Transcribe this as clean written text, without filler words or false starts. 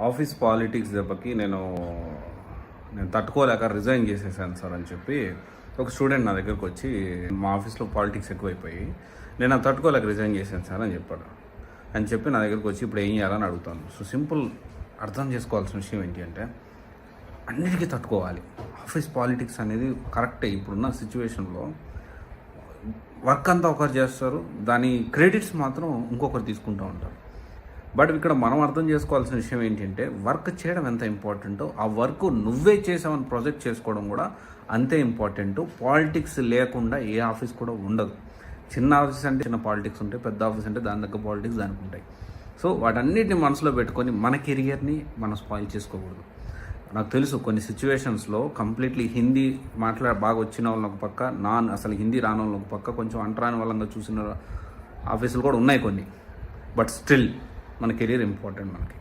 Office politics దెబ్బకి నేను తట్టుకోలేక రిజైన్ చేసేసాను సార్ అని చెప్పి ఒక స్టూడెంట్ నా దగ్గరకు వచ్చి, మా ఆఫీస్లో పాలిటిక్స్ ఎక్కువైపోయి నేను అది తట్టుకోలేక రిజైన్ చేశాను సార్ అని చెప్పాడు. అని చెప్పి నా దగ్గరకు వచ్చి ఇప్పుడు ఏం చేయాలని అడుగుతాను. సో సింపుల్, అర్థం చేసుకోవాల్సిన విషయం ఏంటి అంటే, అన్నిటికీ తట్టుకోవాలి. ఆఫీస్ పాలిటిక్స్ అనేది కరెక్టే. ఇప్పుడున్న సిచ్యువేషన్లో వర్క్ అంతా ఒకరు చేస్తారు, దాని క్రెడిట్స్ మాత్రం ఇంకొకరు తీసుకుంటూ ఉంటారు. బట్ ఇక్కడ మనం అర్థం చేసుకోవాల్సిన విషయం ఏంటంటే, వర్క్ చేయడం ఎంత ఇంపార్టెంటో ఆ వర్క్ నువ్వే చేసామని ప్రొజెక్ట్ చేసుకోవడం కూడా అంతే ఇంపార్టెంట్. పాలిటిక్స్ లేకుండా ఏ ఆఫీస్ కూడా ఉండదు. చిన్న ఆఫీస్ అంటే చిన్న పాలిటిక్స్ ఉంటాయి, పెద్ద ఆఫీస్ అంటే దాని దగ్గర పాలిటిక్స్ దానికి ఉంటాయి. సో వాటన్నిటిని మనసులో పెట్టుకొని మన కెరియర్ని మనం స్పాయిల్ చేసుకోకూడదు. నాకు తెలుసు కొన్ని సిచ్యువేషన్స్లో కంప్లీట్లీ హిందీ బాగా వచ్చిన వాళ్ళని ఒక పక్క, అసలు హిందీ రాని వాళ్ళని ఒక పక్క, కొంచెం అంటరాని వాళ్ళంగా చూసిన ఆఫీసులు కూడా ఉన్నాయి కొన్ని. బట్ స్టిల్ మన కెరీర్ ఇంపార్టెంట్ మనకి.